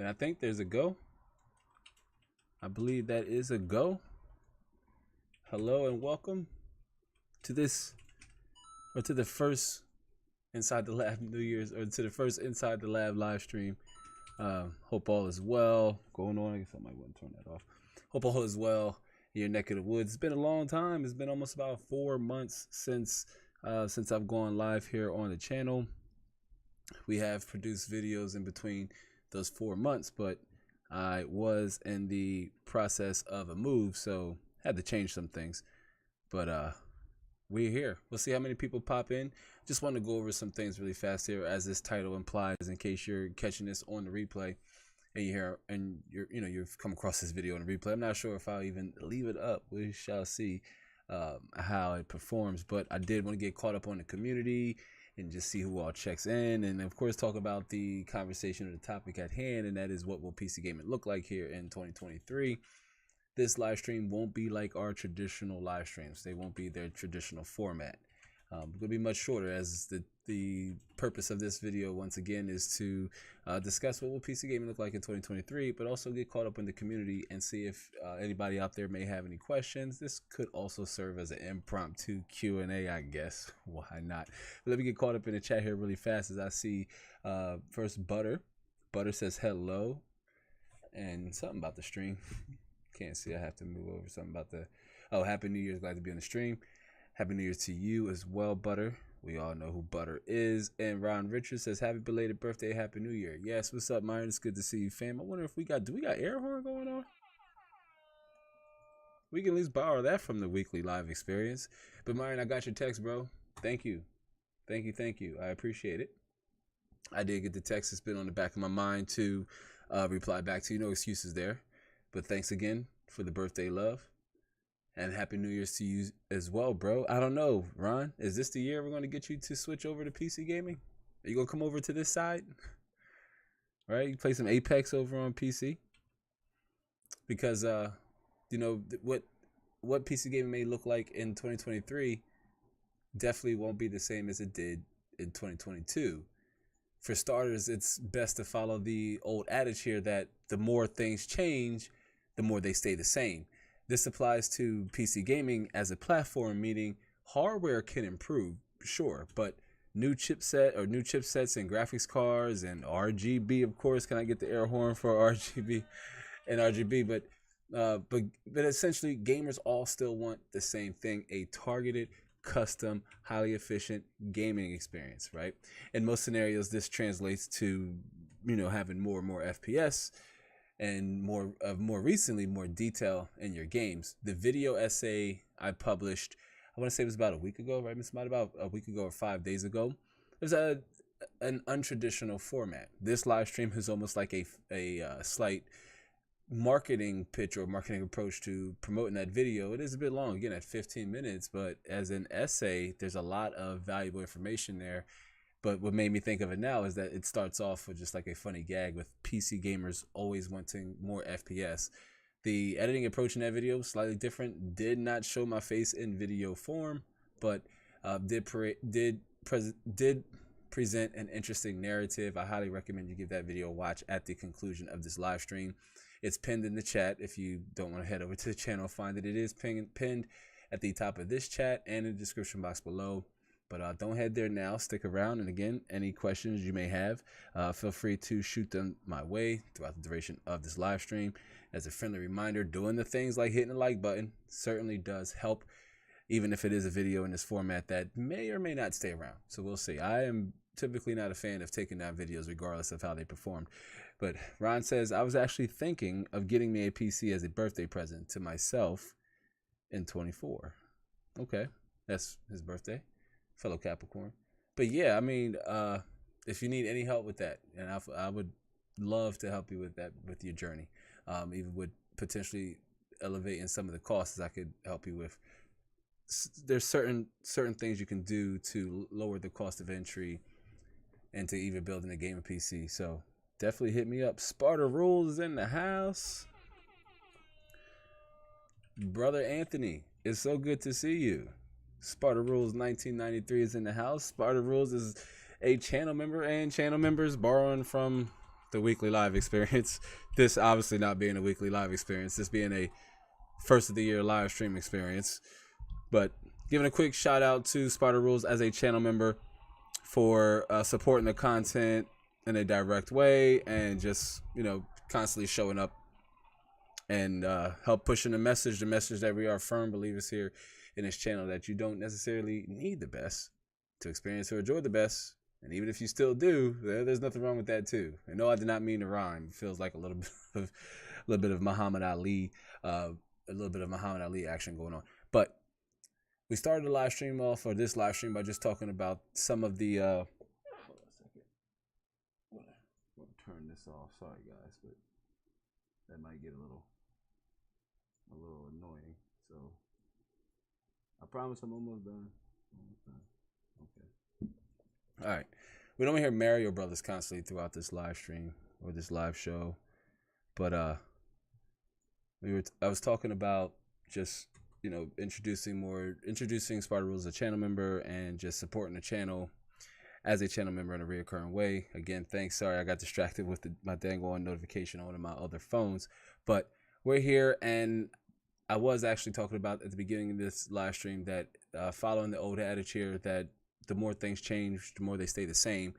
And I think there's a go. I believe that is a go. Hello and welcome to this, or to the first Inside the Lab New Year's, or to the first Inside the Lab live stream. Hope all is well going on. I guess I might want to turn that off. Hope all is well in your neck of the woods. It's been a long time. It's been almost about 4 months since I've gone live here on the channel. We have produced videos in between those 4 months, but I was in the process of a move, so had to change some things. But we're here. We'll see how many people pop in. Just want to go over some things really fast here, as this title implies, in case you're catching this on the replay and you've come across this video on the replay. I'm not sure if I'll even leave it up. We shall see how it performs, but I did want to get caught up on the community and just see who all checks in, and of course talk about the conversation or the topic at hand, and that is, what will PC gaming look like here in 2023? This live stream won't be like our traditional live streams. They won't be their traditional format. It's going to be much shorter, as the purpose of this video, once again, is to discuss what will PC gaming look like in 2023, but also get caught up in the community and see if anybody out there may have any questions. This could also serve as an impromptu Q&A, I guess. Why not? But let me get caught up in the chat here really fast, as I see first Butter. Butter says hello and something about the stream. Can't see. I have to move over. Something about Happy New Year's. Glad to be on the stream. Happy New Year's to you as well, Butter. We all know who Butter is. And Ron Richards says, happy belated birthday, Happy New Year. Yes, what's up, Myron? It's good to see you, fam. I wonder if do we got air horn going on? We can at least borrow that from the weekly live experience. But Myron, I got your text, bro. Thank you. Thank you. I appreciate it. I did get the text. It's been on the back of my mind to reply back to you. No excuses there. But thanks again for the birthday love. And Happy New Year's to you as well, bro. I don't know, Ron. Is this the year we're going to get you to switch over to PC gaming? Are you going to come over to this side? Right? You play some Apex over on PC? Because, what PC gaming may look like in 2023 definitely won't be the same as it did in 2022. For starters, it's best to follow the old adage here that the more things change, the more they stay the same. This applies to PC gaming as a platform, meaning hardware can improve, sure, but new chipsets and graphics cards and RGB, of course. Can I get the air horn for RGB and RGB? But essentially, gamers all still want the same thing: a targeted, custom, highly efficient gaming experience, right? In most scenarios, this translates to having more and more FPS, and more recently, more detail in your games. The video essay I published, I want to say it was about a week ago, right? It's about a week ago or 5 days ago. It was an untraditional format. This live stream is almost like a slight marketing pitch or marketing approach to promoting that video. It is a bit long, again, at 15 minutes, but as an essay, there's a lot of valuable information there. But what made me think of it now is that it starts off with just like a funny gag, with PC gamers always wanting more FPS. The editing approach in that video was slightly different. Did not show my face in video form, but did present an interesting narrative. I highly recommend you give that video a watch at the conclusion of this live stream. It's pinned in the chat. If you don't want to head over to the channel, find it. It is pinned at the top of this chat and in the description box below. But don't head there now. Stick around. And again, any questions you may have, feel free to shoot them my way throughout the duration of this live stream. As a friendly reminder, doing the things like hitting the like button certainly does help, even if it is a video in this format that may or may not stay around. So we'll see. I am typically not a fan of taking down videos regardless of how they performed. But Ron says, I was actually thinking of getting me a PC as a birthday present to myself in 24. Okay, that's his birthday. Fellow Capricorn. But yeah, I mean, if you need any help with that, and I would love to help you with that, with your journey, even with potentially elevating some of the costs I could help you with. There's certain things you can do to lower the cost of entry and to even building a gaming PC. So definitely hit me up. Sparta Rules is in the house. Brother Anthony, it's so good to see you. Sparta Rules 1993 is in the house. Sparta Rules is a channel member, and channel members borrowing from the weekly live experience. This obviously not being a weekly live experience. This being a first of the year live stream experience. But giving a quick shout out to Sparta Rules as a channel member for supporting the content in a direct way and just, constantly showing up and help pushing the message that we are firm believers here in this channel that you don't necessarily need the best to experience or enjoy the best. And even if you still do, there's nothing wrong with that too. And no, I did not mean to rhyme. It feels like a little bit of Muhammad Ali, action going on. But we started the live stream off, or this live stream, by just talking about some of the. Hold on a second. I want to turn this off. Sorry, guys, but that might get a little annoying. So I promise I'm almost done. Okay. All right. We don't hear Mario Brothers constantly throughout this live stream or this live show, but I was talking about just introducing Sparta Rules as a channel member and just supporting the channel as a channel member in a reoccurring way. Again, thanks. Sorry, I got distracted with my dang on notification on one of my other phones, but we're here, and I was actually talking about at the beginning of this live stream that following the old adage here that the more things change, the more they stay the same.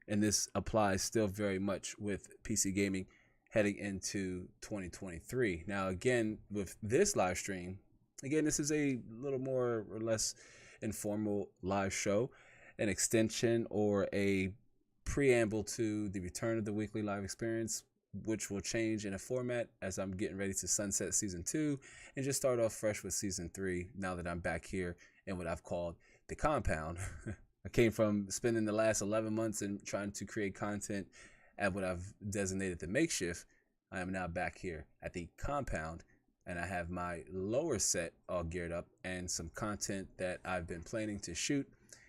And this applies still very much with PC gaming heading into 2023. Now, again, with this live stream, this is a little more or less informal live show, an extension or a preamble to the return of the weekly live experience, which will change in a format as I'm getting ready to sunset season 2 and just start off fresh with season 3 now that I'm back here in what I've called the compound. I came from spending the last 11 months and trying to create content at what I've designated the makeshift. I am now back here at the compound, and I have my lower set all geared up and some content that I've been planning to shoot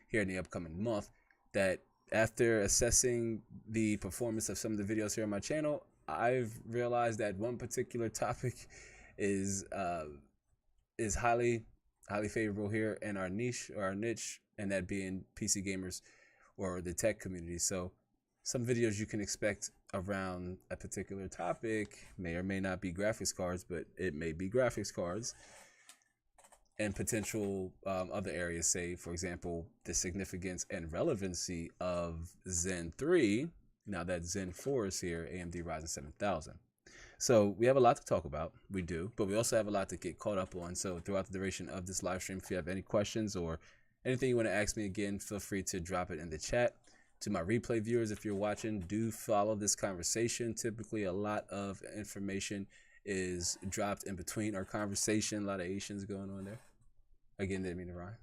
here in the upcoming month that, after assessing the performance of some of the videos here on my channel, I've realized that one particular topic is highly favorable here in our niche, and that being PC gamers or the tech community. So some videos you can expect around a particular topic may or may not be graphics cards, but it may be graphics cards and potential other areas, say, for example, the significance and relevancy of Zen 3, now that Zen 4 is here, AMD Ryzen 7000. So we have a lot to talk about, we do, but we also have a lot to get caught up on. So throughout the duration of this live stream, if you have any questions or anything you want to ask me, again, feel free to drop it in the chat. To my replay viewers, if you're watching, do follow this conversation. Typically, a lot of information is dropped in between our conversation. A lot of Asians going on there. Again, didn't mean to rhyme.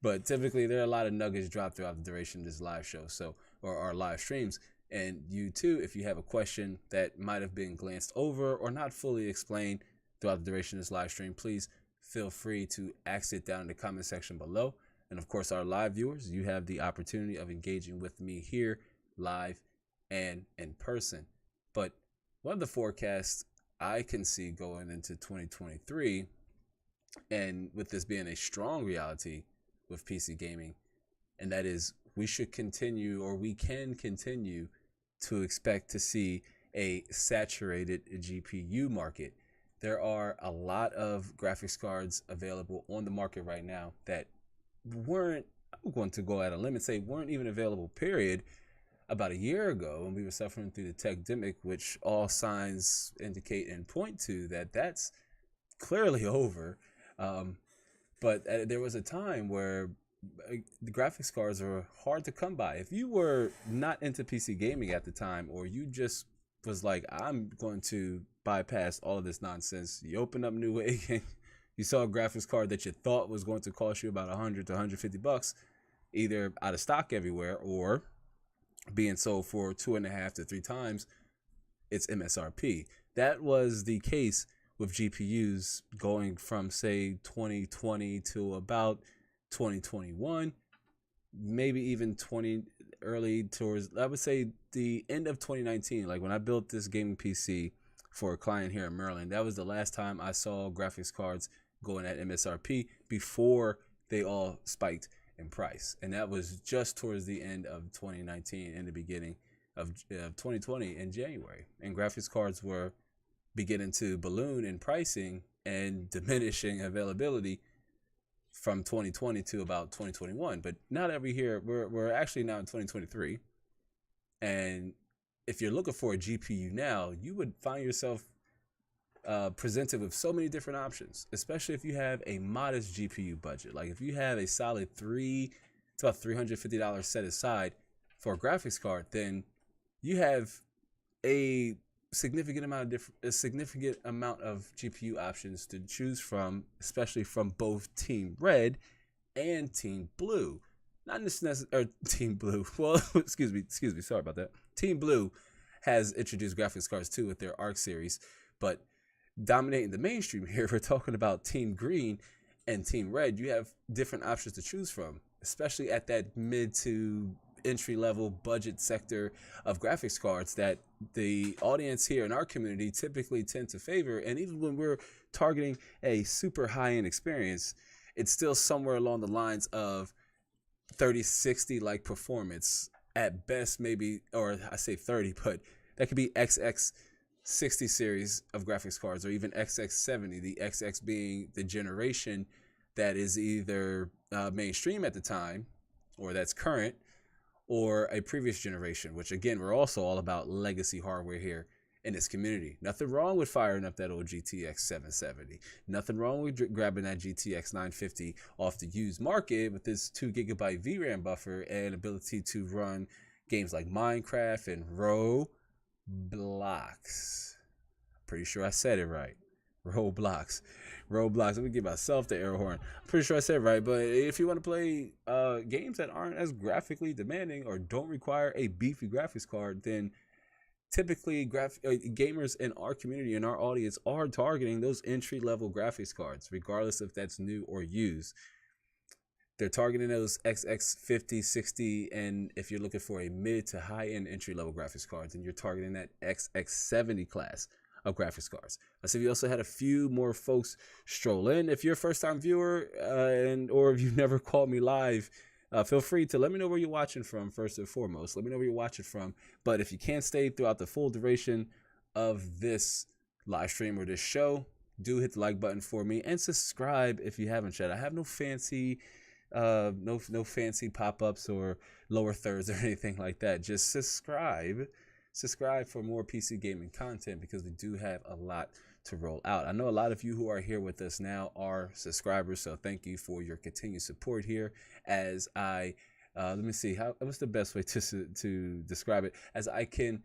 But typically, there are a lot of nuggets dropped throughout the duration of this live show, or our live streams. And you too, if you have a question that might have been glanced over or not fully explained throughout the duration of this live stream, please feel free to ask it down in the comment section below. And of course, our live viewers, you have the opportunity of engaging with me here live and in person. But one of the forecasts I can see going into 2023, and with this being a strong reality with PC gaming, and that is we can continue to expect to see a saturated GPU market. There are a lot of graphics cards available on the market right now that weren't, I'm going to go out on a limb and say, weren't even available, period, about a year ago when we were suffering through the techdemic, which all signs indicate and point to that's clearly over. But there was a time where the graphics cards were hard to come by. If you were not into PC gaming at the time, or you just was like, I'm going to bypass all of this nonsense, you open up Newegg and you saw a graphics card that you thought was going to cost you about $100 to $150, either out of stock everywhere or being sold for 2.5 to 3 times its MSRP. That was the case with GPUs going from, say, 2020 to about 2021, maybe even early towards, I would say, the end of 2019. Like when I built this gaming PC for a client here in Maryland, that was the last time I saw graphics cards going at MSRP before they all spiked in price. And that was just towards the end of 2019 and the beginning of 2020 in January, and graphics cards were beginning to balloon in pricing and diminishing availability from 2020 to about 2021. But now that we're here, we're actually now in 2023, and if you're looking for a GPU now, you would find yourself presented with so many different options, especially if you have a modest GPU budget. Like if you have a solid it's about $350 set aside for a graphics card, then you have a significant amount of GPU options to choose from, especially from both Team Red and Team Blue. Not necessarily Team Blue. Well, excuse me. Sorry about that. Team Blue has introduced graphics cards too with their Arc series, but dominating the mainstream here, we're talking about Team Green and Team Red. You have different options to choose from, especially at that mid to entry level budget sector of graphics cards that the audience here in our community typically tend to favor. And even when we're targeting a super high end experience, it's still somewhere along the lines of 3060 like performance at best, maybe, or I say 30, but that could be XX 60 series of graphics cards, or even XX70, the XX being the generation that is either mainstream at the time, or that's current, or a previous generation, which again, we're also all about legacy hardware here in this community. Nothing wrong with firing up that old GTX 770. Nothing wrong with grabbing that GTX 950 off the used market with this 2 GB VRAM buffer and ability to run games like Minecraft and Roblox. Pretty sure I said it right. Roblox. Let me give myself the air horn. I'm pretty sure I said it right, but if you want to play games that aren't as graphically demanding or don't require a beefy graphics card, then typically gamers in our community and our audience are targeting those entry-level graphics cards, regardless if that's new or used. They're targeting those XX 50, 60, and if you're looking for a mid to high-end entry-level graphics cards, then you're targeting that XX 70 class of graphics cards. I see we also had a few more folks stroll in. If you're a first-time viewer or if you've never called me live, feel free to let me know where you're watching from first and foremost. Let me know where you're watching from. But if you can't stay throughout the full duration of this live stream or this show, do hit the like button for me and subscribe if you haven't yet. I have no fancy fancy pop-ups or lower thirds or anything like that. Just subscribe for more PC gaming content, because we do have a lot to roll out. I know a lot of you who are here with us now are subscribers, so thank you for your continued support here. As I let me see, what's the best way to describe it, as I can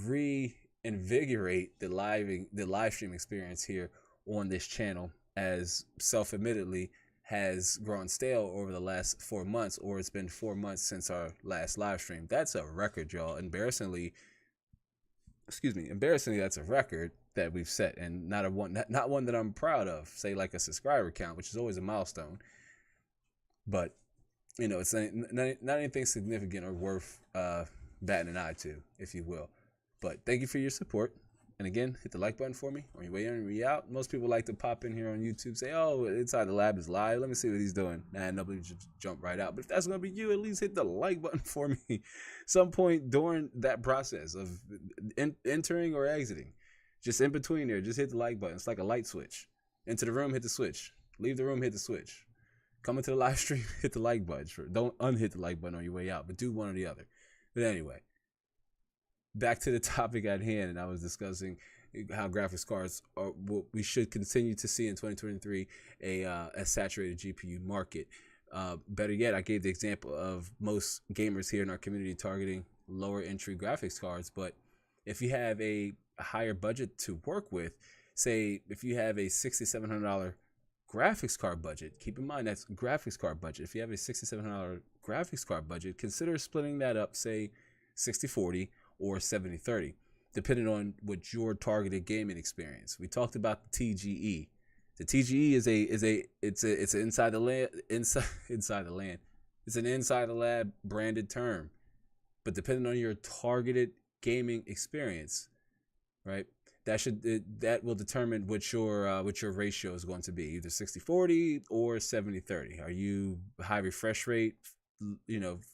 reinvigorate the live stream experience here on this channel, as self-admittedly has grown stale over the last 4 months, or it's been 4 months since our last live stream. That's a record, y'all. Embarrassingly, that's a record that we've set, and not one that I'm proud of. Say like a subscriber count, which is always a milestone, but it's not anything significant or worth batting an eye to, if you will. But thank you for your support. And again, hit the like button for me on your way in and way out. Most people like to pop in here on YouTube, say, oh, Inside the Lab is live. Let me see what he's doing. Nah, nobody just jump right out. But if that's going to be you, at least hit the like button for me some point during that process of entering or exiting. Just in between there, just hit the like button. It's like a light switch. Into the room, hit the switch. Leave the room, hit the switch. Come into the live stream, hit the like button. Don't unhit the like button on your way out, but do one or the other. But anyway, back to the topic at hand, and I was discussing how graphics cards are what we should continue to see in 2023, a saturated GPU market. Better yet, I gave the example of most gamers here in our community targeting lower entry graphics cards. But if you have a higher budget to work with, say if you have a $6,700 graphics card budget, keep in mind that's graphics card budget. If you have a $6,700 graphics card budget, consider splitting that up, say 60-40 or 70-30, depending on what your targeted gaming experience. We talked about the TGE. The TGE is an inside the land. It's an inside the lab branded term, but depending on your targeted gaming experience, right? That will determine what your ratio is going to be, either 60-40 or 70-30. Are you high refresh rate,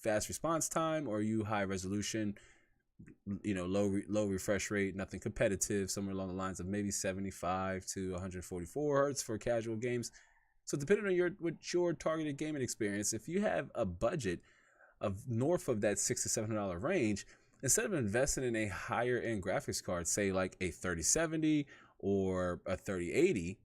fast response time, or are you high resolution, low refresh rate, nothing competitive, somewhere along the lines of maybe 75 to 144 hertz for casual games. So depending on your targeted gaming experience, if you have a budget of north of that $600 to $700 range, instead of investing in a higher end graphics card, say like a 3070 or a 3080,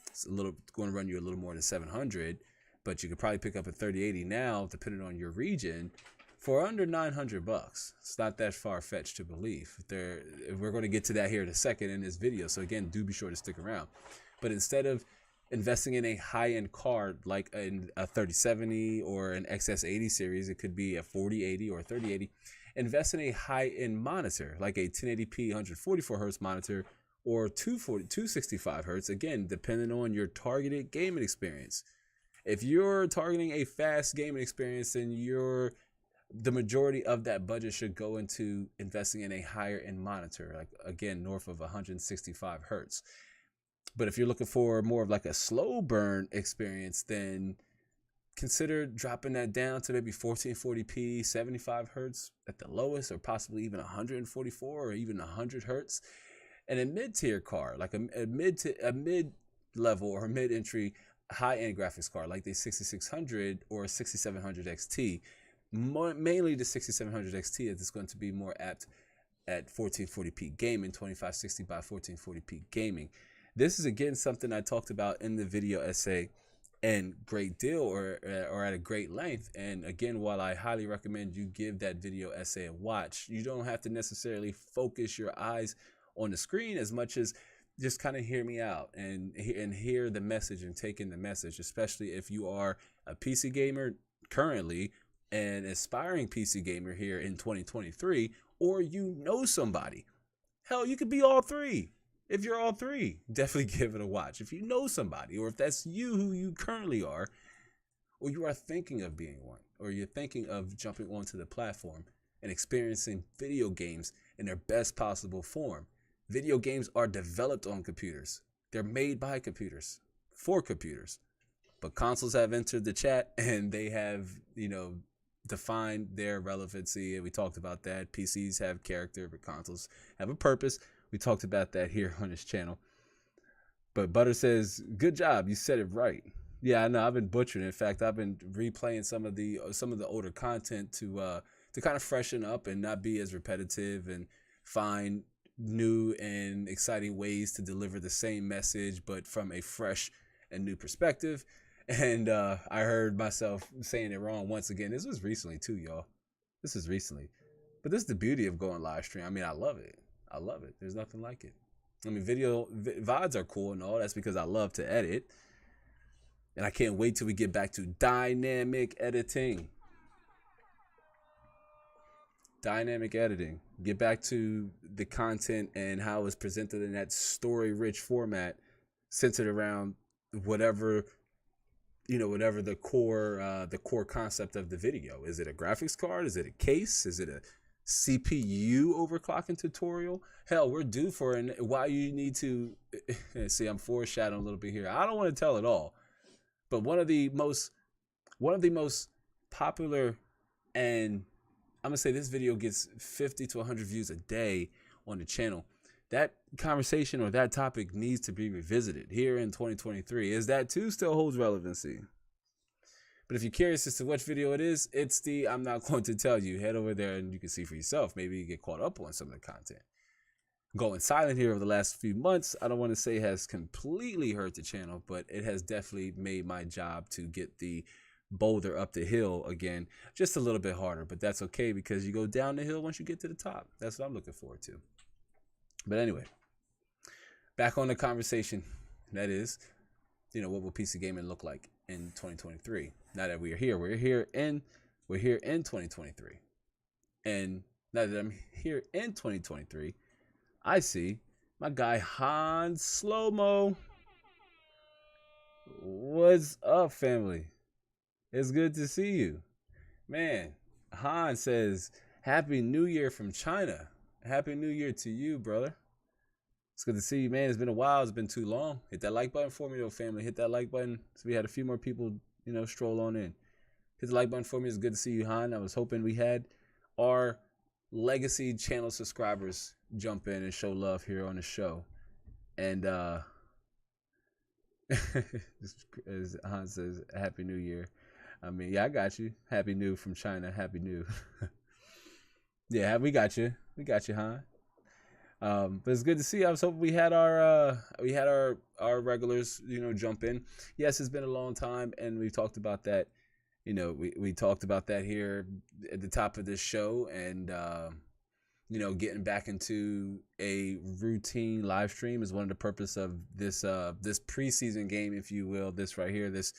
it's going to run you a little more than 700, but you could probably pick up a 3080 now, depending on your region, for under $900. It's not that far-fetched to believe. We're going to get to that here in a second in this video, so again, do be sure to stick around. But instead of investing in a high-end card like a 3070 or an XS80 series, it could be a 4080 or a 3080, invest in a high-end monitor like a 1080p 144 hertz monitor or 265 hertz, again, depending on your targeted gaming experience. If you're targeting a fast gaming experience, then the majority of that budget should go into investing in a higher end monitor, like again, north of 165 hertz. But if you're looking for more of like a slow burn experience, then consider dropping that down to maybe 1440p, 75 hertz at the lowest, or possibly even 144 or even 100 hertz. And a mid-tier card, like a mid-level or mid-entry high-end graphics card, like the 6600 or 6700 XT, mainly the 6700 XT is going to be more apt at 1440p gaming, 2560 by 1440p gaming. This is again something I talked about in the video essay in great deal or at a great length. And again, while I highly recommend you give that video essay a watch, you don't have to necessarily focus your eyes on the screen as much as just kind of hear me out and hear the message and take in the message, especially if you are a PC gamer currently, an aspiring PC gamer here in 2023, or you know somebody. Hell, you could be all three. If you're all three, definitely give it a watch. If you know somebody, or if that's you who you currently are, or you are thinking of being one, or you're thinking of jumping onto the platform and experiencing video games in their best possible form. Video games are developed on computers. They're made by computers, for computers. But consoles have entered the chat and they have, defined their relevancy. And we talked about that. PCs have character, but consoles have a purpose. We talked about that here on this channel. But Butter says, good job. You said it right. Yeah, I know. I've been butchering. In fact, I've been replaying some of the older content to kind of freshen up and not be as repetitive and find new and exciting ways to deliver the same message, but from a fresh and new perspective. And I heard myself saying it wrong once again. This was recently too, y'all. This is recently. But this is the beauty of going live stream. I mean, I love it. I love it. There's nothing like it. I mean, VODs are cool and all. That's because I love to edit. And I can't wait till we get back to dynamic editing. Dynamic editing. Get back to the content and how it's presented in that story-rich format, centered around whatever the core concept of the video. Is it a graphics card? Is it a case? Is it a CPU overclocking tutorial? Hell, we're due for why you need to see. I'm foreshadowing a little bit here. I don't want to tell it all, but one of the most popular, and I'm gonna say this video gets 50 to 100 views a day on the channel. That conversation or that topic needs to be revisited here in 2023. Is that too still holds relevancy? But if you're curious as to which video it is, it's the I'm not going to tell you. Head over there and you can see for yourself. Maybe you get caught up on some of the content. Going silent here over the last few months, I don't want to say has completely hurt the channel, but it has definitely made my job to get the boulder up the hill again just a little bit harder. But that's okay, because you go down the hill once you get to the top. That's what I'm looking forward to. But anyway, back on the conversation. That is, what will PC gaming look like in 2023? Now that we're here in 2023. And now that I'm here in 2023, I see my guy Han Slow-Mo. What's up, family? It's good to see you. Man, Han says, Happy New Year from China. Happy New Year to you, brother. It's good to see you, man. It's been a while. It's been too long. Hit that like button for me, though, family. Hit that like button. So we had a few more people, stroll on in. Hit the like button for me. It's good to see you, Han. I was hoping we had our legacy channel subscribers jump in and show love here on the show. And as Hans says, Happy New Year. I mean, yeah, I got you. Happy New from China. Happy New. Yeah, we got you. We got you, Han. But it's good to see. I was hoping we had our regulars, jump in. Yes, it's been a long time, and we talked about that. We talked about that here at the top of this show, and getting back into a routine live stream is one of the purpose of this preseason game, if you will. This right here, this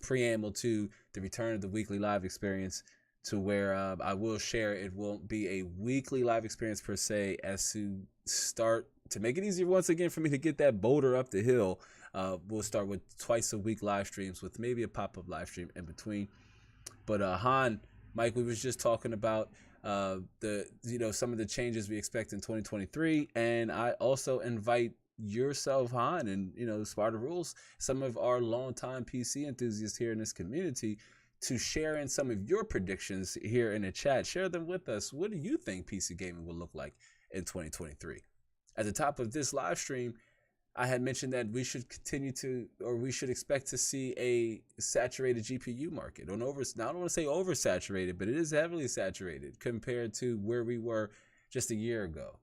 preamble to the return of the weekly live experience, to where I will share. It won't be a weekly live experience per se, as to start to make it easier once again for me to get that boulder up the hill. We'll start with twice a week live streams with maybe a pop-up live stream in between. But Han, Mike, we was just talking about some of the changes we expect in 2023, and I also invite yourself, Han, and Sparta Rules, some of our longtime PC enthusiasts here in this community, to share in some of your predictions here in the chat. Share them with us. What do you think PC gaming will look like in 2023? At the top of this live stream, I had mentioned that we should we should expect to see a saturated GPU market. I don't want to say oversaturated, but it is heavily saturated compared to where we were just a year ago.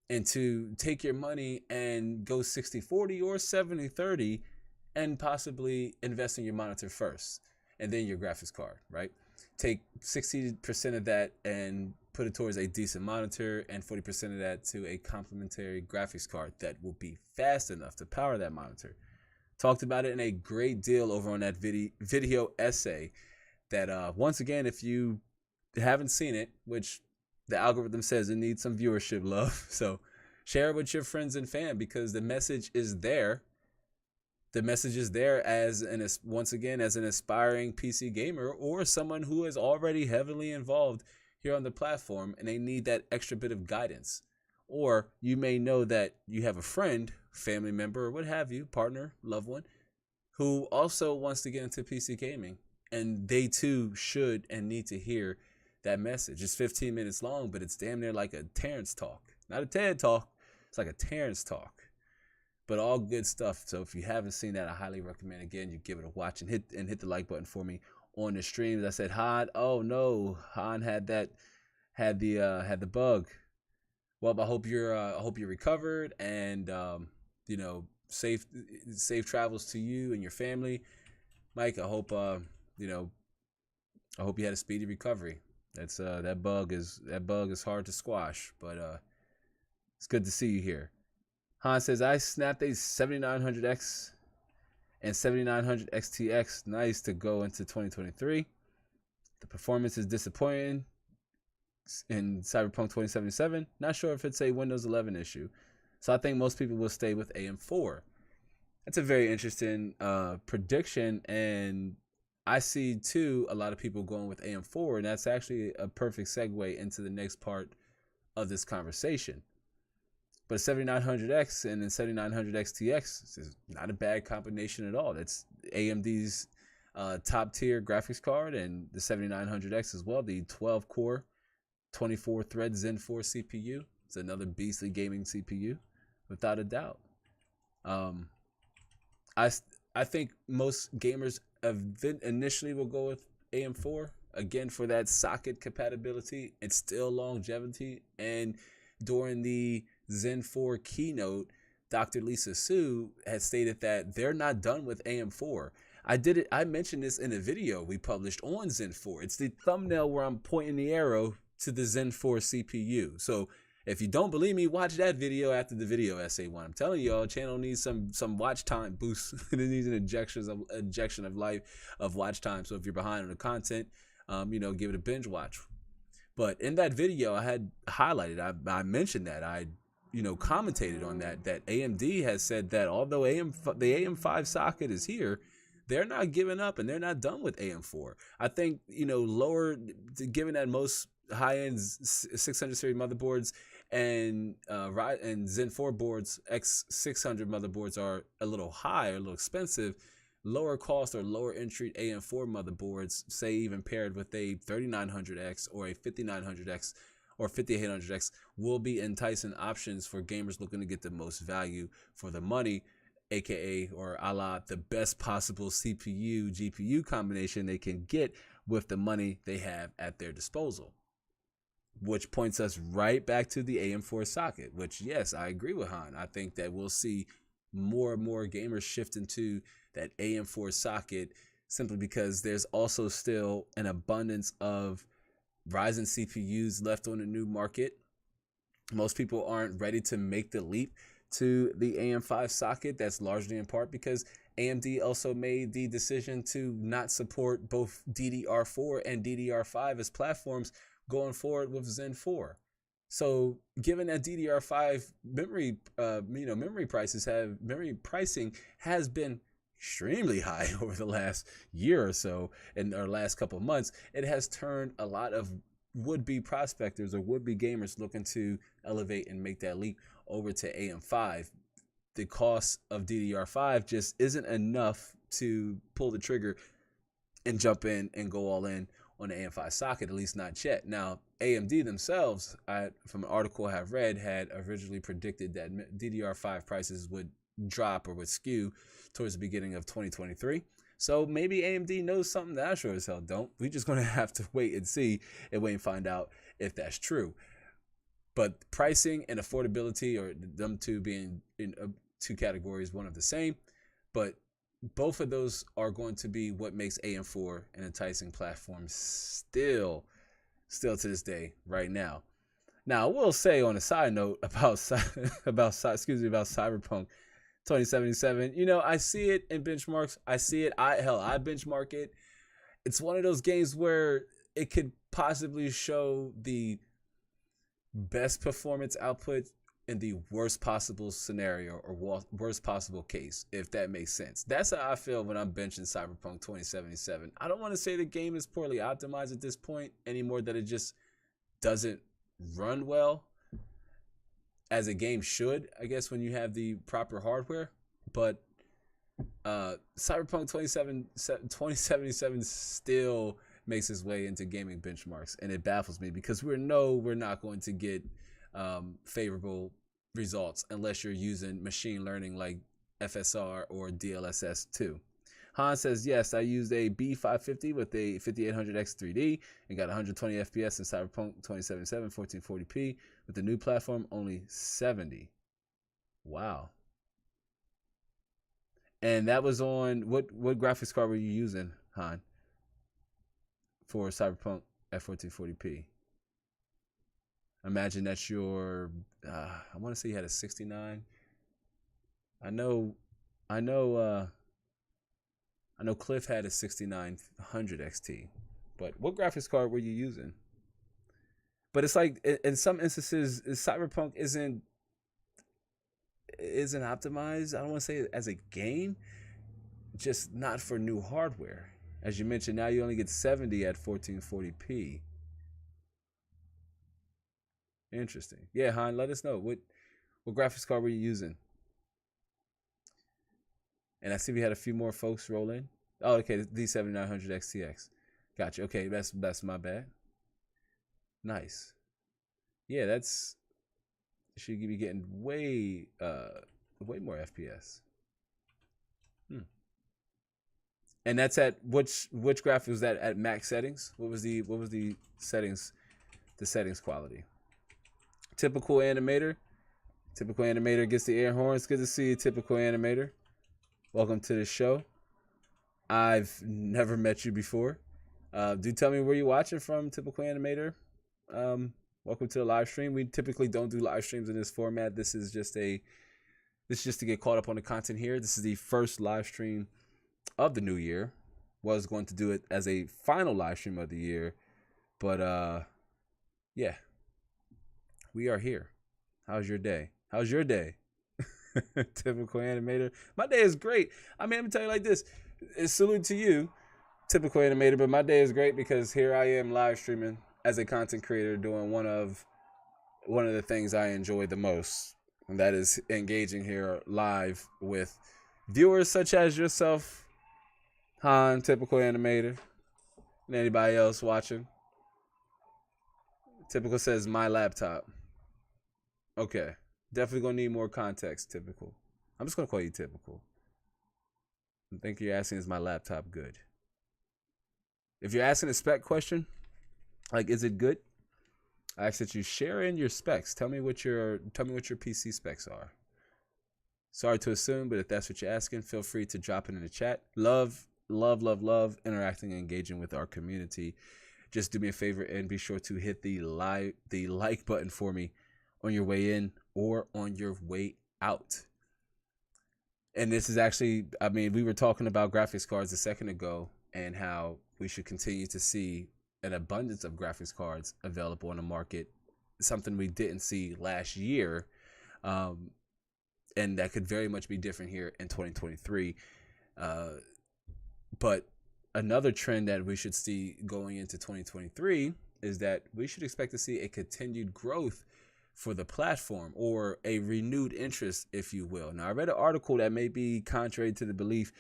And to take your money and go 60-40 or 70-30 and possibly invest in your monitor first and then your graphics card, right? Take 60% of that and put it towards a decent monitor, and 40% of that to a complementary graphics card that will be fast enough to power that monitor. Talked about it in a great deal over on that video essay that once again, if you haven't seen it, which the algorithm says it needs some viewership love, so share it with your friends and fam, because the message is there. The message is there as an aspiring PC gamer or someone who is already heavily involved here on the platform, and they need that extra bit of guidance. Or you may know that you have a friend, family member, or what have you, partner, loved one, who also wants to get into PC gaming, and they too should and need to hear that message. It's 15 minutes long, but it's damn near like a Terrence talk. Not a TED talk, it's like a Terrence talk. But all good stuff. So if you haven't seen that, I highly recommend, again, you give it a watch and hit the like button for me on the stream. I said, Han, oh no, Han had the bug. Well, I hope you're recovered, and safe travels to you and your family. Mike, I hope you had a speedy recovery. That bug is hard to squash, but it's good to see you here. Han says, I snapped a 7900X and 7900 XTX. Nice to go into 2023. The performance is disappointing in Cyberpunk 2077. Not sure if it's a Windows 11 issue. So I think most people will stay with AM4. That's a very interesting prediction. And I see, too, a lot of people going with AM4. And that's actually a perfect segue into the next part of this conversation. But 7900X and then 7900 XTX is not a bad combination at all. That's AMD's top tier graphics card, and the 7900X as well, the 12 core, 24 thread Zen 4 CPU. It's another beastly gaming CPU, without a doubt. I think most gamers initially will go with AM4, again, for that socket compatibility and still longevity. And during the Zen 4 keynote, Dr. Lisa Su had stated that they're not done with AM4. I mentioned this in a video we published on Zen 4. It's the thumbnail where I'm pointing the arrow to the Zen 4 CPU. So if you don't believe me, watch that video after the video essay one. I'm telling y'all, channel needs some watch time boost. It needs an injection of watch time. So if you're behind on the content, give it a binge watch. But in that video, I had highlighted, I mentioned that I commentated on that AMD has said that although the AM5 socket is here, they're not giving up and they're not done with AM4. I think, given that most high-end 600 series motherboards and Zen 4 boards, X600 motherboards are a little high, a little expensive, lower cost or lower entry AM4 motherboards, say even paired with a 3900X or a 5900X or 5800X will be enticing options for gamers looking to get the most value for the money, aka or a la the best possible CPU GPU combination they can get with the money they have at their disposal. Which points us right back to the AM4 socket, which, yes, I agree with Han. I think that we'll see more and more gamers shift into that AM4 socket simply because there's also still an abundance of Ryzen CPUs left on the new market. Most people aren't ready to make the leap to the AM5 socket. That's largely in part because AMD also made the decision to not support both DDR4 and DDR5 as platforms going forward with Zen 4. So given that DDR5 memory pricing has been extremely high over the last year or so and our last couple of months, it has turned a lot of would-be prospectors or would-be gamers looking to elevate and make that leap over to AM5. The cost of DDR5 just isn't enough to pull the trigger and jump in and go all in on the AM5 socket, at least not yet. Now, AMD themselves, from an article I have read, had originally predicted that DDR5 prices would drop or would skew towards the beginning of 2023. So maybe AMD knows something that I sure as hell don't. We're just going to have to wait and see and wait and find out if that's true. But pricing and affordability, or them two being in two categories, one of the same, but both of those are going to be what makes AM4 an enticing platform still to this day right now. Now, I will say on a side note about Cyberpunk 2077, I see it in benchmarks. I see it. I benchmark it. It's one of those games where it could possibly show the best performance output in the worst possible scenario or worst possible case, if that makes sense. That's how I feel when I'm benching Cyberpunk 2077. I don't want to say the game is poorly optimized at this point anymore, that it just doesn't run well as a game should, I guess, when you have the proper hardware. But Cyberpunk 2077 still makes its way into gaming benchmarks, and it baffles me because we're not going to get favorable results unless you're using machine learning like FSR or DLSS 2. Han says, yes, I used a B550 with a 5800X 3D and got 120 FPS in Cyberpunk 2077 1440p. With the new platform, only 70. Wow. And that was on, what graphics card were you using, Han, for Cyberpunk at 1440p? Imagine that's your, I want to say you had a 69. I know Cliff had a 6900 XT, but what graphics card were you using? But it's like, in some instances, Cyberpunk isn't optimized. I don't want to say as a game, just not for new hardware. As you mentioned, now you only get 70 at 1440p. Interesting. Yeah, Han, let us know. What graphics card were you using? And I see we had a few more folks roll in. Oh, okay, the D7900 XTX. Gotcha. Okay, that's my bad. Nice. Yeah, that's should be getting way more FPS. And that's at which graphic was that at max settings? What was the settings? The settings quality. Typical animator gets the air horns. Good to see you, typical animator. Welcome to the show. I've never met you before. Do tell me where you're watching from, typical animator. Welcome to the live stream. We typically don't do live streams in this format. This is just to get caught up on the content here. This is the first live stream of the new year. Was going to do it as a final live stream of the year, but yeah, we are here. How's your day? Typical animator. My day is great. I mean, let me tell you like this. It's salute to you, typical animator, but my day is great because here I am live streaming as a content creator, doing one of the things I enjoy the most, and that is engaging here live with viewers such as yourself, Han, typical animator, and anybody else watching. Typical says my laptop. Okay. Definitely gonna need more context, Typical. I'm just gonna call you Typical. I think you're asking, is my laptop good? If you're asking a spec question, like is it good? I ask that you share in your specs. Tell me what your PC specs are. Sorry to assume, but if that's what you're asking, feel free to drop it in the chat. Love interacting and engaging with our community. Just do me a favor and be sure to hit the like button for me on your way in or on your way out. And this is actually, I mean, we were talking about graphics cards a second ago and how we should continue to see an abundance of graphics cards available on the market, something we didn't see last year. And that could very much be different here in 2023. But another trend that we should see going into 2023 is that we should expect to see a continued growth for the platform, or a renewed interest, if you will. Now, I read an article that may be contrary to the belief,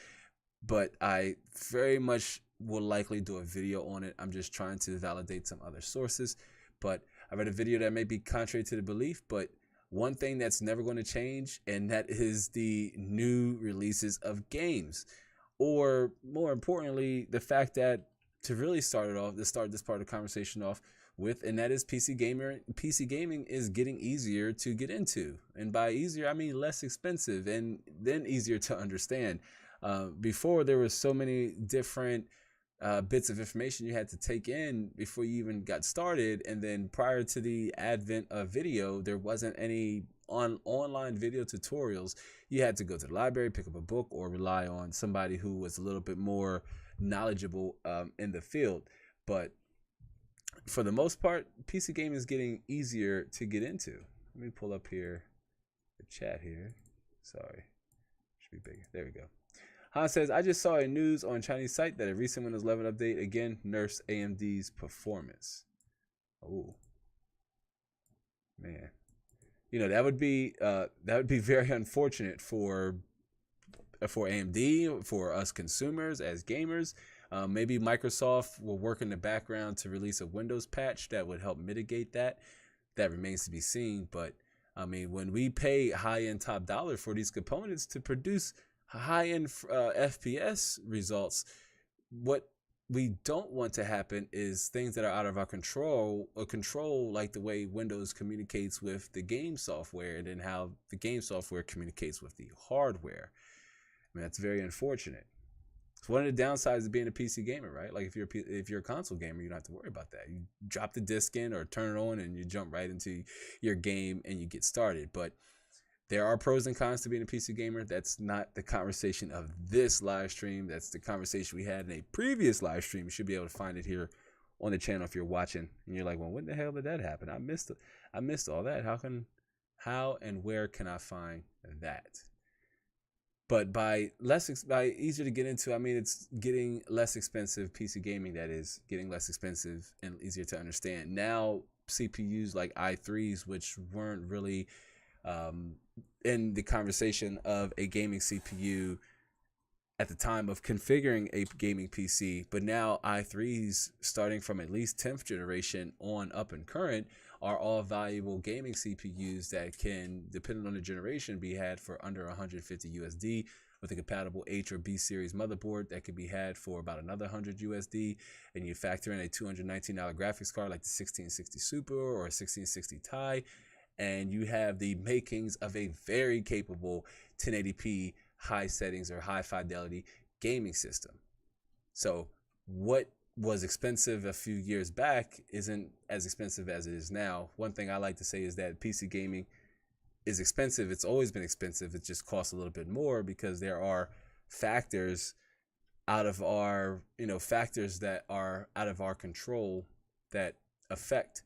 but I very much will likely do a video on it. I'm just trying to validate some other sources, but I read a video that may be contrary to the belief, but one thing that's never going to change, and that is the new releases of games, or more importantly, the fact that to really start this part of the conversation off with, and that is PC gaming is getting easier to get into, and by easier I mean less expensive and then easier to understand. Before, there were so many different bits of information you had to take in before you even got started, and then prior to the advent of video, there wasn't any online video tutorials. You had to go to the library, pick up a book, or rely on somebody who was a little bit more knowledgeable in the field. But for the most part, PC gaming is getting easier to get into. Let me pull up here the chat here. Sorry, should be bigger. There we go. Han says, I just saw a news on Chinese site that a recent Windows 11 update again nerfs AMD's performance. Oh, man. You know, that would be very unfortunate for AMD, for us consumers as gamers. Maybe Microsoft will work in the background to release a Windows patch that would help mitigate that. That remains to be seen. But I mean, when we pay high-end top dollar for these components to produce high-end FPS results, what we don't want to happen is things that are out of our control, like the way Windows communicates with the game software, and then how the game software communicates with the hardware. I mean, that's very unfortunate. It's one of the downsides of being a PC gamer, right? Like if you're a console gamer, you don't have to worry about that. You drop the disc in or turn it on and you jump right into your game and you get started. But there are pros and cons to being a PC gamer. That's not the conversation of this live stream. That's the conversation we had in a previous live stream. You should be able to find it here on the channel if you're watching and you're like, well, when the hell did that happen? I missed all that. How and where can I find that? But by easier to get into, I mean, it's getting less expensive. PC gaming, that is, getting less expensive and easier to understand. Now, CPUs like i3s, which weren't really in the conversation of a gaming CPU at the time of configuring a gaming PC, but now i3s starting from at least 10th generation on up and current are all valuable gaming CPUs that can, depending on the generation, be had for under 150 USD with a compatible H or B series motherboard that could be had for about another 100 USD. And you factor in a $219 graphics card like the 1660 Super or a 1660 Ti, and you have the makings of a very capable 1080p high settings or high fidelity gaming system. So what was expensive a few years back isn't as expensive as it is now. One thing I like to say is that PC gaming is expensive. It's always been expensive. It just costs a little bit more because there are factors out of our, factors that are out of our control that affect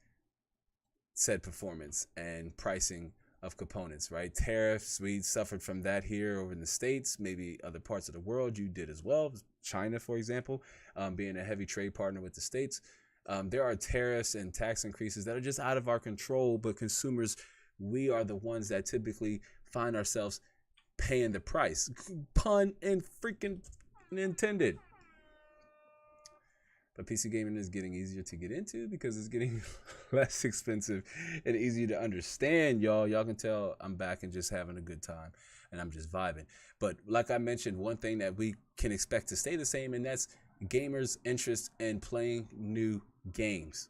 said performance and pricing of components, right? Tariffs, we suffered from that here over in the States, maybe other parts of the world you did as well. China, for example, being a heavy trade partner with the States. There are tariffs and tax increases that are just out of our control, but consumers, we are the ones that typically find ourselves paying the price. Pun and freaking intended. But PC gaming is getting easier to get into because it's getting less expensive and easier to understand, y'all. Y'all can tell I'm back and just having a good time and I'm just vibing. But like I mentioned, one thing that we can expect to stay the same, and that's gamers' interest in playing new games.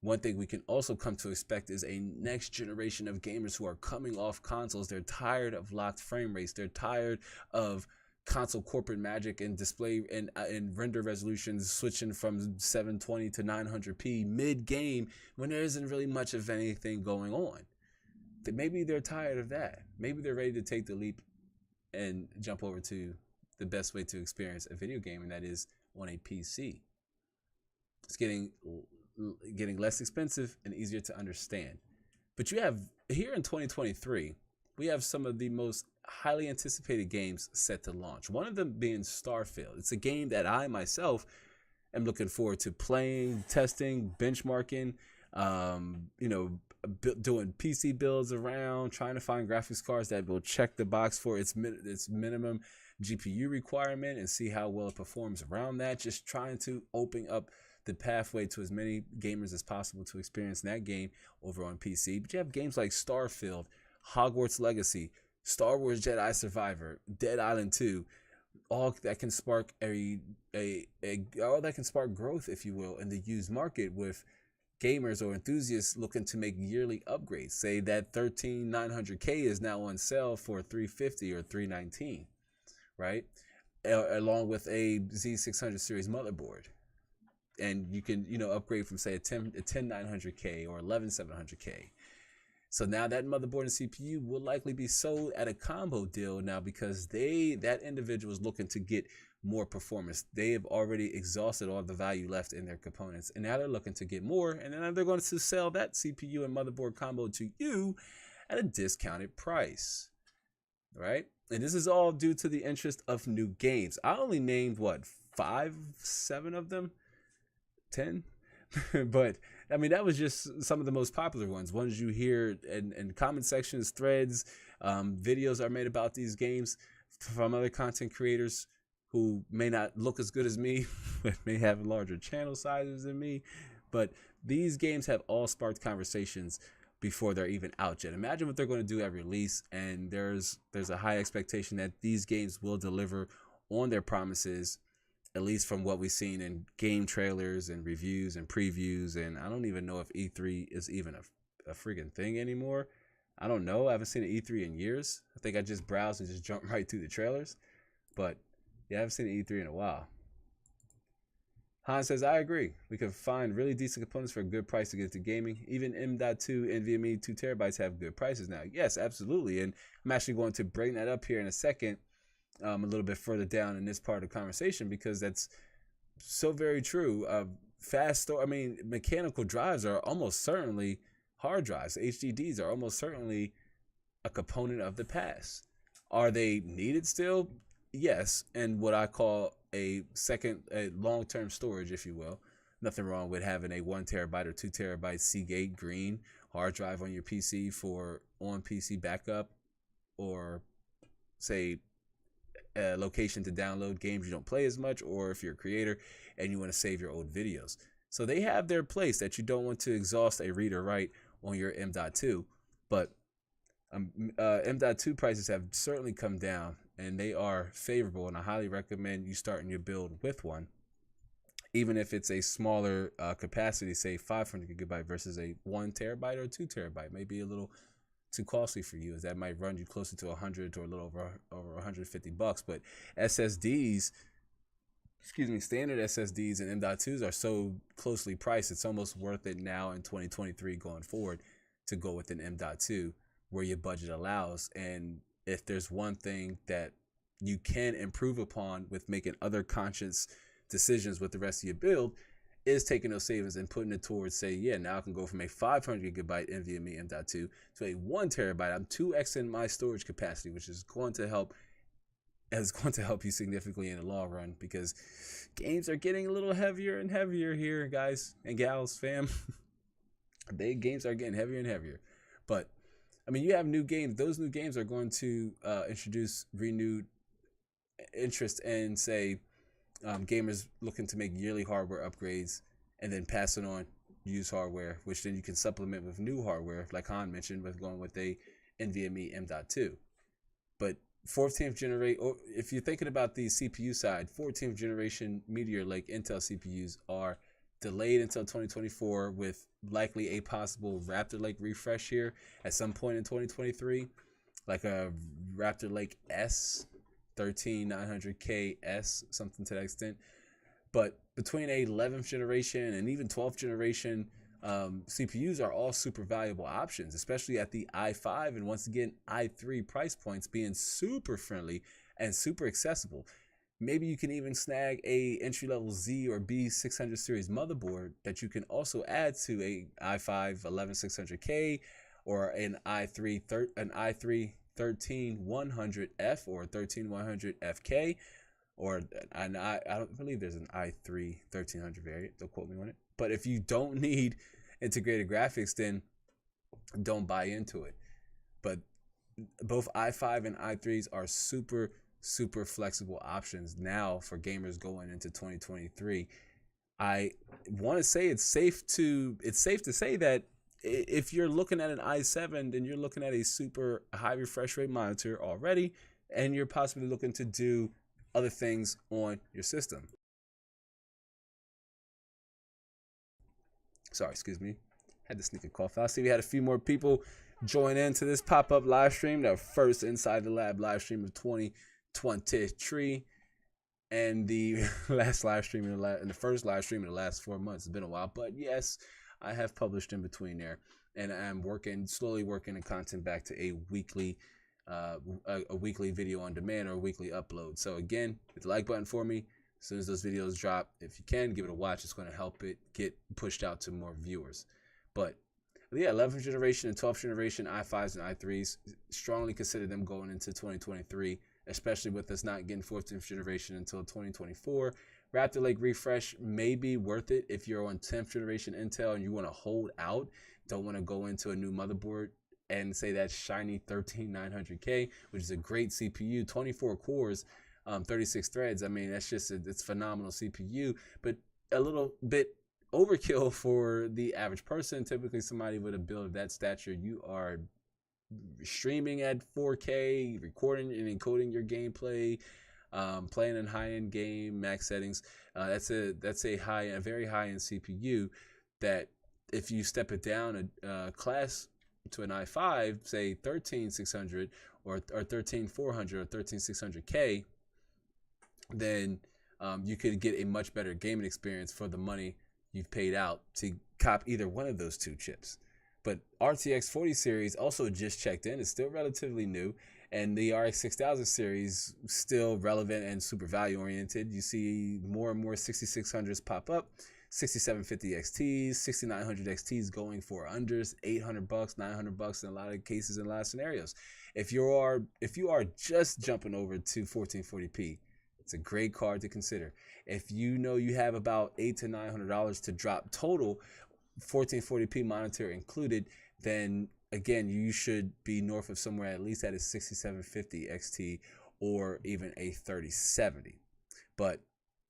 One thing we can also come to expect is a next generation of gamers who are coming off consoles. They're tired of locked frame rates. They're tired of console corporate magic and display and render resolutions switching from 720 to 900p mid-game when there isn't really much of anything going on. Maybe they're tired of that. Maybe they're ready to take the leap and jump over to the best way to experience a video game, and that is on a PC. It's getting less expensive and easier to understand. But you have, here in 2023, we have some of the most highly anticipated games set to launch. One of them being Starfield. It's a game that I myself am looking forward to playing, testing, benchmarking, doing PC builds around, trying to find graphics cards that will check the box for its minimum GPU requirement and see how well it performs around that. Just trying to open up the pathway to as many gamers as possible to experience that game over on PC. But you have games like Starfield, Hogwarts Legacy, Star Wars Jedi Survivor, Dead Island 2, all that can spark all that can spark growth, if you will, in the used market with gamers or enthusiasts looking to make yearly upgrades. Say that 13900K is now on sale for $350 or $319, right? Along with a Z600 series motherboard. And you can, upgrade from say a 10900K or 11700K. So now that motherboard and CPU will likely be sold at a combo deal now because that individual is looking to get more performance. They have already exhausted all the value left in their components, and now they're looking to get more, and then they're going to sell that CPU and motherboard combo to you at a discounted price, right? And this is all due to the interest of new games. I only named 7 of them, 10, but I mean, that was just some of the most popular ones you hear in comment sections, threads, videos are made about these games from other content creators who may not look as good as me, but may have larger channel sizes than me. But these games have all sparked conversations before they're even out yet. Imagine what they're going to do at release, and there's a high expectation that these games will deliver on their promises, at least from what we've seen in game trailers and reviews and previews. And I don't even know if E3 is even a freaking thing anymore. I don't know. I haven't seen an E3 in years. I think I just browsed and just jumped right through the trailers. But yeah, I haven't seen an E3 in a while. Han says, I agree. We can find really decent components for a good price to get to gaming. Even M.2 NVMe 2 terabytes have good prices now. Yes, absolutely. And I'm actually going to bring that up here in a second. A little bit further down in this part of the conversation, because that's so very true. Mechanical drives are almost certainly hard drives. HDDs are almost certainly a component of the past. Are they needed still? Yes, and what I call a long-term storage, if you will. Nothing wrong with having a 1 terabyte or 2 terabyte Seagate green hard drive on your PC for on PC backup, or say a location to download games you don't play as much, or if you're a creator and you want to save your old videos. So they have their place, that you don't want to exhaust a read or write on your M.2. But M.2 prices have certainly come down, and they are favorable, and I highly recommend you starting your build with one, even if it's a smaller capacity, say 500 gigabyte versus a 1 terabyte or 2 terabyte. Maybe a little too costly for you, as that might run you closer to 100 or a little over $150. But SSDs, standard SSDs and M.2s are so closely priced, it's almost worth it now in 2023 going forward to go with an M.2 where your budget allows. And if there's one thing that you can improve upon with making other conscious decisions with the rest of your build, is taking those savings and putting it towards, say, now I can go from a 500 gigabyte NVMe M.2 to a 1 terabyte. I'm 2xing my storage capacity, which is going to help you significantly in the long run, because games are getting a little heavier and heavier here, guys and gals, fam. Games are getting heavier and heavier. But I mean, you have new games. Those new games are going to introduce renewed interest in, say, gamers looking to make yearly hardware upgrades and then passing on used hardware, which then you can supplement with new hardware, like Han mentioned, with going with a NVMe M.2. But 14th generation, or if you're thinking about the CPU side, 14th generation Meteor Lake Intel CPUs are delayed until 2024, with likely a possible Raptor Lake refresh here at some point in 2023, like a Raptor Lake S 13900KS, something to that extent. But between a 11th generation and even 12th generation, CPUs are all super valuable options, especially at the i5 and once again i3 price points being super friendly and super accessible. Maybe you can even snag a entry-level Z or B600 series motherboard that you can also add to a i5 11600K or an i3 13100F or 13100FK, or I don't believe there's an i3 1300 variant. Don't quote me on it. But if you don't need integrated graphics, then don't buy into it. But both i5 and i3s are super flexible options now for gamers going into 2023. I want to say it's safe to say that if you're looking at an i7, then you're looking at a super high refresh rate monitor already, and you're possibly looking to do other things on your system. Sorry, excuse me. Had to sneak a cough. I see we had a few more people join into this pop-up live stream, the first Inside the Lab live stream of 2023, and the last live stream in the first live stream in the last 4 months. It's been a while, but yes, I have published in between there, and I'm slowly working the content back to a weekly video on demand or a weekly upload. So again, hit the like button for me. As soon as those videos drop, if you can, give it a watch. It's going to help it get pushed out to more viewers. But yeah, 11th generation and 12th generation i5s and i3s, strongly consider them going into 2023, especially with us not getting 14th generation until 2024. Raptor Lake refresh may be worth it if you're on 10th generation Intel and you want to hold out, don't want to go into a new motherboard and say that shiny 13900K, which is a great CPU, 24 cores, 36 threads. I mean, it's phenomenal CPU, but a little bit overkill for the average person. Typically, somebody with a build of that stature, you are streaming at 4K, recording and encoding your gameplay, playing in high-end game max settings. That's a very high-end CPU that if you step it down a class to an i5, say 13600 or 13400 or 13600K, then you could get a much better gaming experience for the money you've paid out to cop either one of those two chips. But RTX 40 series also just checked in. It's still relatively new, and the RX 6000 series still relevant and super value oriented. You see more and more 6600s pop up, 6750 XTs, 6900 XTs going for unders, $800, $900 in a lot of cases, in a lot of scenarios. If you are just jumping over to 1440p, it's a great card to consider. If you know you have about $800 to $900 to drop total, 1440p monitor included, then again, you should be north of somewhere at least at a 6750 XT or even a 3070. But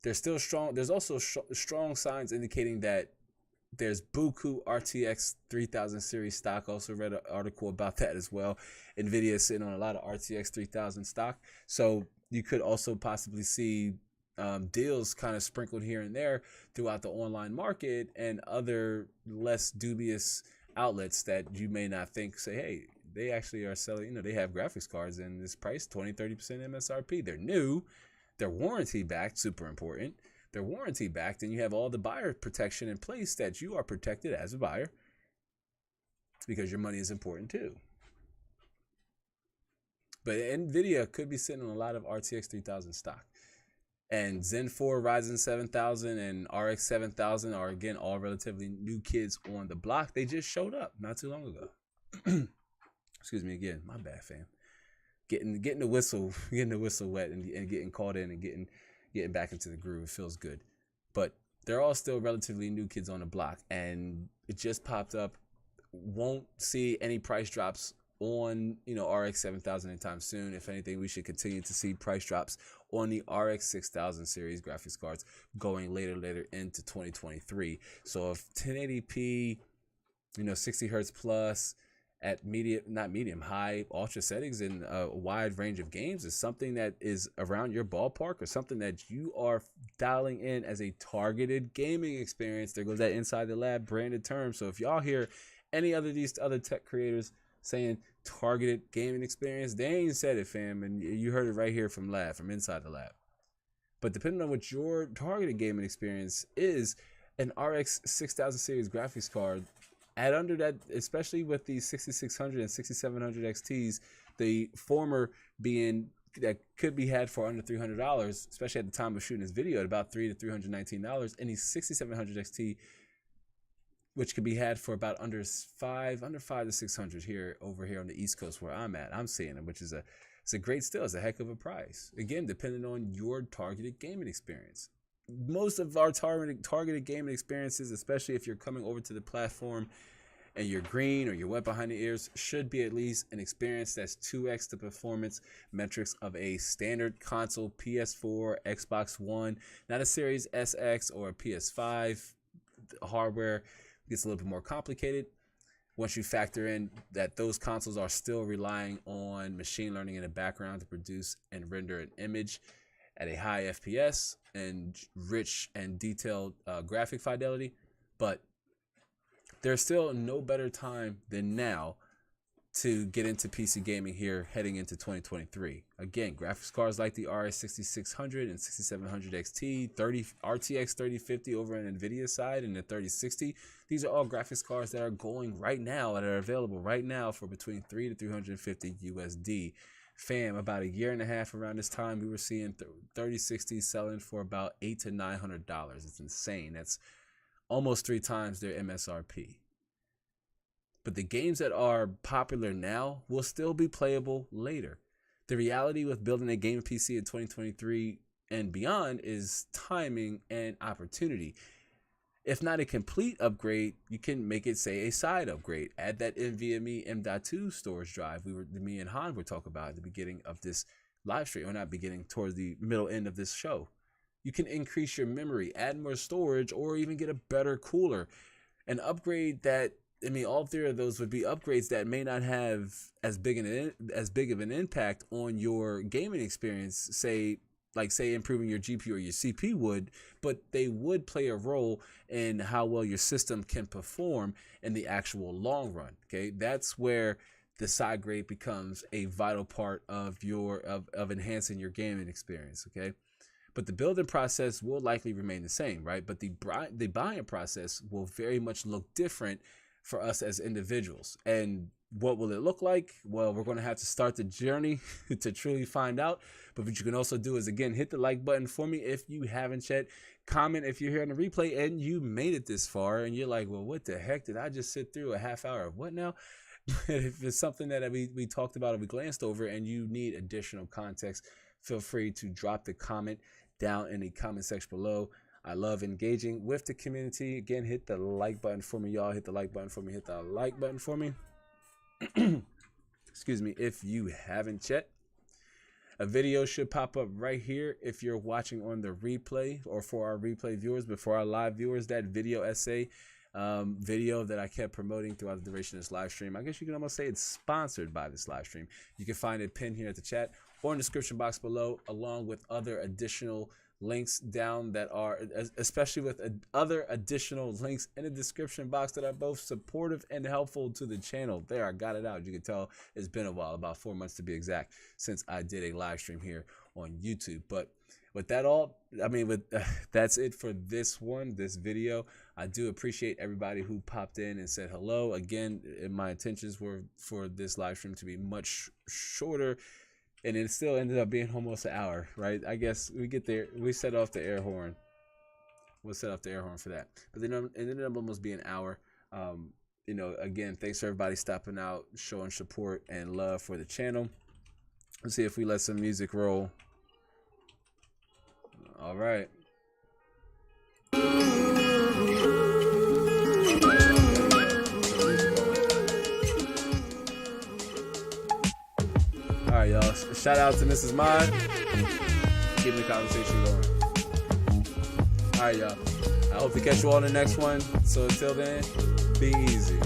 there's still strong. There's also strong signs indicating that there's buku RTX 3000 series stock. Also read an article about that as well. NVIDIA is sitting on a lot of RTX 3000 stock, so you could also possibly see deals kind of sprinkled here and there throughout the online market and other less dubious outlets that you may not think say, hey, they actually are selling, they have graphics cards in this price, 20-30% MSRP. They're new, they're warranty backed, super important. They're warranty backed, and you have all the buyer protection in place that you are protected as a buyer because your money is important too. But NVIDIA could be sitting on a lot of RTX 3000 stock. And Zen 4, Ryzen 7000, and RX 7000 are, again, all relatively new kids on the block. They just showed up not too long ago. Excuse me again. My bad, fam. Getting the whistle wet and getting caught in and getting back into the groove. It feels good. But they're all still relatively new kids on the block. And it just popped up. Won't see any price drops on, RX 7000 anytime soon. If anything, we should continue to see price drops on the RX 6000 series graphics cards going later into 2023. So if 1080p, 60 hertz plus at high, ultra settings in a wide range of games is something that is around your ballpark, or something that you are dialing in as a targeted gaming experience. There goes that Inside the Lab branded term. So if y'all hear any other these other tech creators saying targeted gaming experience, they ain't said it, fam, and you heard it right here from Inside the Lab. But depending on what your targeted gaming experience is, an RX 6000 series graphics card at under that, especially with the 6600 and 6700 XTs, the former being that could be had for under $300, especially at the time of shooting this video, at about $300 to $319, and the 6700 XT, which could be had for about under five to 600 over here on the East Coast where I'm at. I'm seeing it, which is it's a great steal. It's a heck of a price. Again, depending on your targeted gaming experience. Most of our targeted gaming experiences, especially if you're coming over to the platform and you're green or you're wet behind the ears, should be at least an experience that's 2x the performance metrics of a standard console, PS4, Xbox One, not a Series SX or a PS5. Hardware gets a little bit more complicated once you factor in that those consoles are still relying on machine learning in the background to produce and render an image at a high FPS and rich and detailed graphic fidelity. But there's still no better time than now to get into PC gaming here heading into 2023. Again, graphics cards like the RX 6600 and 6700 XT, RTX 3050 over on NVIDIA side, and the 3060. These are all graphics cards that are going right now, that are available right now for between $300 to $350 USD. Fam, about a year and a half around this time, we were seeing 3060 selling for about $800 to $900. It's insane. That's almost 3 times their MSRP. But the games that are popular now will still be playable later. The reality with building a game PC in 2023 and beyond is timing and opportunity. If not a complete upgrade, you can make it, say, a side upgrade. Add that NVMe M.2 storage drive me and Han were talking about at the beginning of this live stream, or not beginning, towards the middle end of this show. You can increase your memory, add more storage, or even get a better cooler. An upgrade that, all 3 of those would be upgrades that may not have as big of an impact on your gaming experience, say improving your GPU or your CPU would, but they would play a role in how well your system can perform in the actual long run. Okay, that's where the side grade becomes a vital part of of enhancing your gaming experience. Okay, but the building process will likely remain the same, right? But the buying process will very much look different for us as individuals. And what will it look like? Well, we're going to have to start the journey to truly find out. But what you can also do is, again, hit the like button for me if you haven't yet. Comment if you're here on the replay and you made it this far and you're like, well, what the heck did I just sit through a half hour of what now? If it's something that we talked about or we glanced over and you need additional context, feel free to drop the comment down in the comment section below. I love engaging with the community. Again, hit the like button for me, y'all. Hit the like button for me. Hit the like button for me. Excuse me, if you haven't yet. A video should pop up right here if you're watching on the replay, or for our replay viewers, but for our live viewers, that video essay video that I kept promoting throughout the duration of this live stream. I guess you can almost say it's sponsored by this live stream. You can find it pinned here at the chat or in the description box below, along with other additional links down that are, especially with other additional links in the description box that are both supportive and helpful to the channel. There, I got it out. You can tell it's been a while, about 4 months to be exact, since I did a live stream here on YouTube. But with that all, that's it for this video. I do appreciate everybody who popped in and said hello. Again, my intentions were for this live stream to be much shorter, and it still ended up being almost an hour, right? I guess we get there. We set off the air horn. We'll set off the air horn for that. But then it ended up almost being an hour. Again, thanks for everybody stopping out, showing support and love for the channel. Let's see if we let some music roll. All right. right, y'all. Shout out to Mrs. Mod. Keeping the conversation going. All right, y'all. I hope to catch you all in the next one. So until then, be easy.